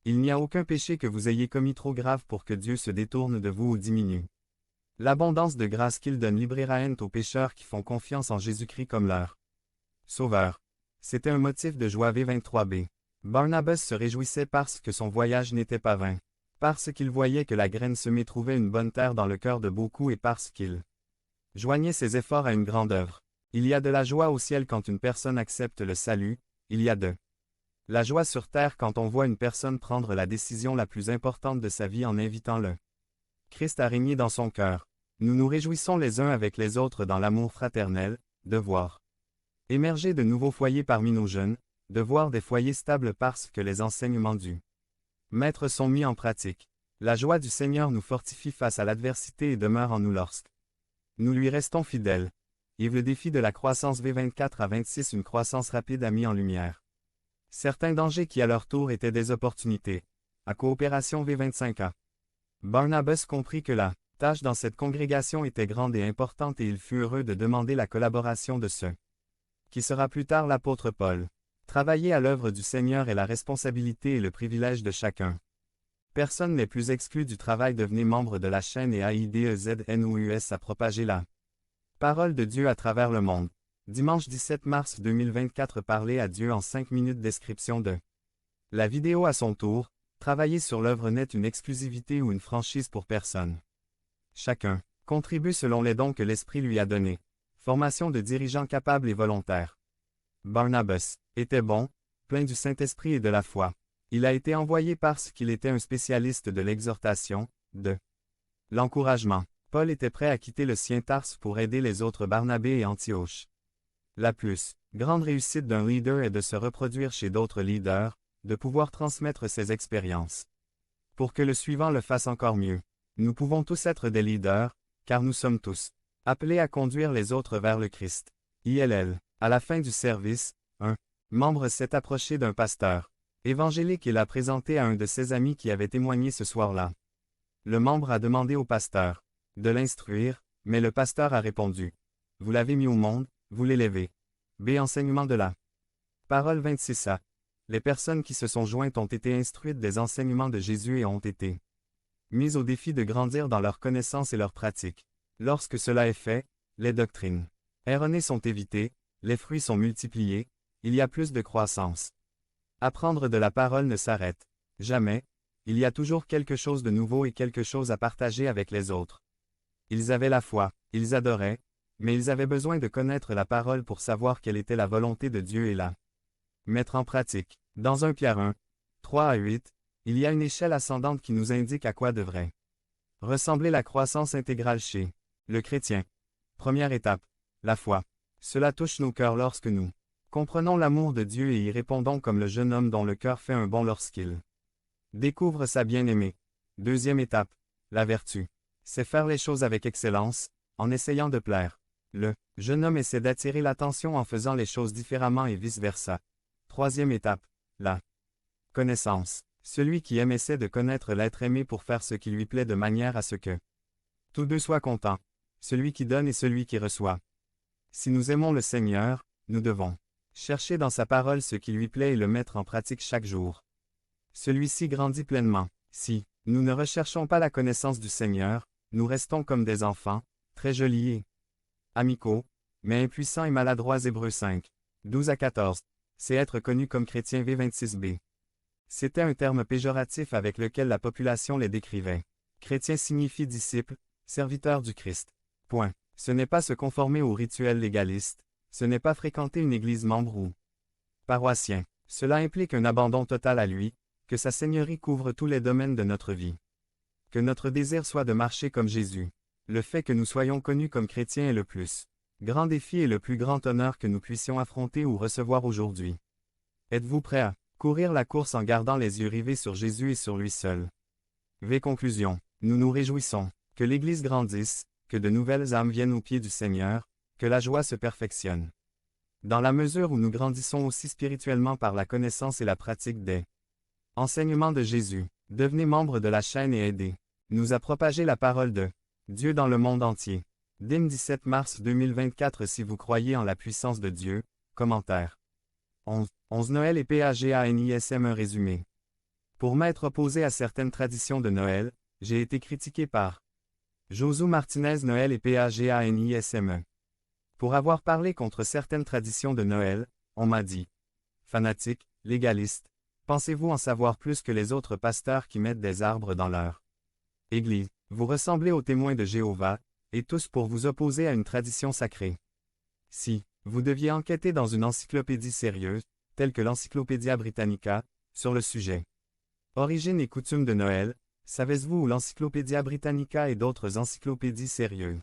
Il n'y a aucun péché que vous ayez commis trop grave pour que Dieu se détourne de vous ou diminue. L'abondance de grâce qu'il donne libéraent aux pécheurs qui font confiance en Jésus-Christ comme leur Sauveur. C'était un motif de joie V23b. Barnabas se réjouissait parce que son voyage n'était pas vain. Parce qu'il voyait que la graine semée trouvait une bonne terre dans le cœur de beaucoup et parce qu'il joignait ses efforts à une grande œuvre. Il y a de la joie au ciel quand une personne accepte le salut, il y a de la joie sur terre quand on voit une personne prendre la décision la plus importante de sa vie en invitant le Christ à régner dans son cœur. Nous nous réjouissons les uns avec les autres dans l'amour fraternel, de voir émerger de nouveaux foyers parmi nos jeunes, de voir des foyers stables parce que les enseignements du Maître sont mis en pratique. La joie du Seigneur nous fortifie face à l'adversité et demeure en nous lorsque nous lui restons fidèles. Yves le défi de la croissance V24 à 26 une croissance rapide a mis en lumière certains dangers qui à leur tour étaient des opportunités. À coopération V25A. Barnabas comprit que la tâche dans cette congrégation était grande et importante et il fut heureux de demander la collaboration de ceux qui sera plus tard l'apôtre Paul. Travailler à l'œuvre du Seigneur est la responsabilité et le privilège de chacun. Personne n'est plus exclu du travail. Devenez membre de la chaîne et AIDEZNOUS à propager la parole de Dieu à travers le monde. Dimanche 17 mars 2024. Parler à Dieu en 5 minutes. Description de la vidéo à son tour. Travailler sur l'œuvre n'est une exclusivité ou une franchise pour personne. Chacun contribue selon les dons que l'Esprit lui a donnés. Formation de dirigeants capables et volontaires. Barnabas était bon, plein du Saint-Esprit et de la foi. Il a été envoyé parce qu'il était un spécialiste de l'exhortation, de l'encouragement. Paul était prêt à quitter le sien Tarse pour aider les autres Barnabé et Antioche. La plus grande réussite d'un leader est de se reproduire chez d'autres leaders, de pouvoir transmettre ses expériences. Pour que le suivant le fasse encore mieux. Nous pouvons tous être des leaders, car nous sommes tous appelés à conduire les autres vers le Christ. ILL. À la fin du service, un membre s'est approché d'un pasteur évangélique et l'a présenté à un de ses amis qui avait témoigné ce soir-là. Le membre a demandé au pasteur de l'instruire, mais le pasteur a répondu. Vous l'avez mis au monde, vous l'élevez. B. Enseignement de la parole 26a. Les personnes qui se sont jointes ont été instruites des enseignements de Jésus et ont été mises au défi de grandir dans leur connaissance et leur pratique. Lorsque cela est fait, les doctrines erronées sont évitées, les fruits sont multipliés, il y a plus de croissance. Apprendre de la parole ne s'arrête jamais, il y a toujours quelque chose de nouveau et quelque chose à partager avec les autres. Ils avaient la foi, ils adoraient, mais ils avaient besoin de connaître la parole pour savoir quelle était la volonté de Dieu et la mettre en pratique. Dans 1 Pierre 1, 3 à 8, il y a une échelle ascendante qui nous indique à quoi devrait ressembler la croissance intégrale chez le chrétien. Première étape, la foi. Cela touche nos cœurs lorsque nous comprenons l'amour de Dieu et y répondons comme le jeune homme dont le cœur fait un bond lorsqu'il découvre sa bien-aimée. Deuxième étape, la vertu. C'est faire les choses avec excellence, en essayant de plaire. Le jeune homme essaie d'attirer l'attention en faisant les choses différemment et vice-versa. Troisième étape, la connaissance. Celui qui aime essaie de connaître l'être aimé pour faire ce qui lui plaît de manière à ce que tous deux soient contents. Celui qui donne et celui qui reçoit. Si nous aimons le Seigneur, nous devons chercher dans sa parole ce qui lui plaît et le mettre en pratique chaque jour. Celui-ci grandit pleinement. Si nous ne recherchons pas la connaissance du Seigneur, nous restons comme des enfants, très jolis et amicaux, mais impuissants et maladroits. Hébreux 5, 12 à 14. C'est être connu comme chrétien V26b. C'était un terme péjoratif avec lequel la population les décrivait. Chrétien signifie disciple, serviteur du Christ. Point. Ce n'est pas se conformer aux rituels légalistes, ce n'est pas fréquenter une église membre ou paroissien. Cela implique un abandon total à lui, que sa seigneurie couvre tous les domaines de notre vie. Que notre désir soit de marcher comme Jésus. Le fait que nous soyons connus comme chrétiens est le plus grand défi et le plus grand honneur que nous puissions affronter ou recevoir aujourd'hui. Êtes-vous prêt à courir la course en gardant les yeux rivés sur Jésus et sur lui seul? V. Conclusion. Nous nous réjouissons que l'Église grandisse, que de nouvelles âmes viennent aux pieds du Seigneur, que la joie se perfectionne. Dans la mesure où nous grandissons aussi spirituellement par la connaissance et la pratique des enseignements de Jésus, devenez membre de la chaîne et aidez-nous à propager la parole de Dieu dans le monde entier. Dim 17 mars 2024. Si vous croyez en la puissance de Dieu, commentaire. 11 Noël et PAGANISM. Un résumé. Pour m'être opposé à certaines traditions de Noël, j'ai été critiqué par Josué Martinez Noël et PAGANISME. Pour avoir parlé contre certaines traditions de Noël, on m'a dit fanatique, légaliste, pensez-vous en savoir plus que les autres pasteurs qui mettent des arbres dans leur église? Vous ressemblez aux témoins de Jéhovah, et tous pour vous opposer à une tradition sacrée. Si vous deviez enquêter dans une encyclopédie sérieuse, telle que l'Encyclopædia Britannica, sur le sujet origine et coutumes de Noël, savez-vous où l'Encyclopædia Britannica et d'autres encyclopédies sérieuses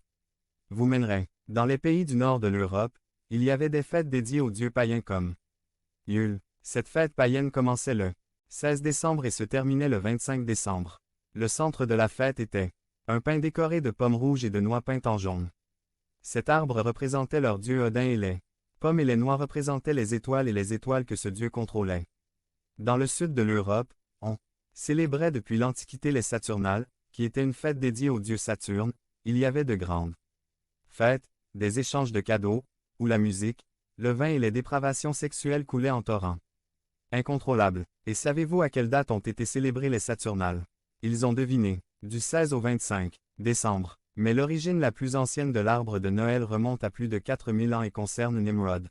vous mèneraient? Dans les pays du nord de l'Europe, il y avait des fêtes dédiées aux dieux païens comme Yule. Cette fête païenne commençait le 16 décembre et se terminait le 25 décembre. Le centre de la fête était un pin décoré de pommes rouges et de noix peintes en jaune. Cet arbre représentait leur dieu Odin et les pommes et les noix représentaient les étoiles que ce dieu contrôlait. Dans le sud de l'Europe, on célébrait depuis l'Antiquité les Saturnales, qui étaient une fête dédiée au dieu Saturne. Il y avait de grandes fêtes, des échanges de cadeaux, où la musique, le vin et les dépravations sexuelles coulaient en torrents incontrôlables. Et savez-vous à quelle date ont été célébrées les Saturnales? Ils ont deviné, du 16 au 25 décembre. Mais l'origine la plus ancienne de l'arbre de Noël remonte à plus de 4000 ans et concerne Nimrod,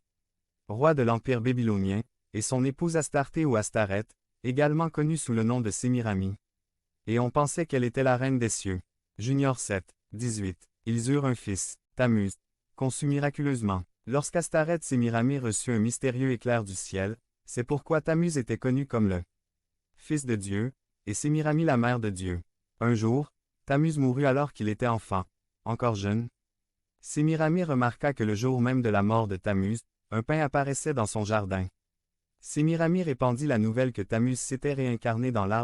roi de l'Empire babylonien, et son épouse Astarté ou Astaret, également connue sous le nom de Sémiramis. Et on pensait qu'elle était la reine des cieux. Junior 7, 18. Ils eurent un fils, Tammuz, conçu miraculeusement. Lorsqu'Astaret Sémiramis reçut un mystérieux éclair du ciel, c'est pourquoi Tammuz était connu comme le fils de Dieu, et Sémiramis la mère de Dieu. Un jour, Tammuz mourut alors qu'il était enfant, encore jeune. Sémiramis remarqua que le jour même de la mort de Tammuz, un pin apparaissait dans son jardin. Sémiramis répandit la nouvelle que Tammuz s'était réincarné dans l'arbre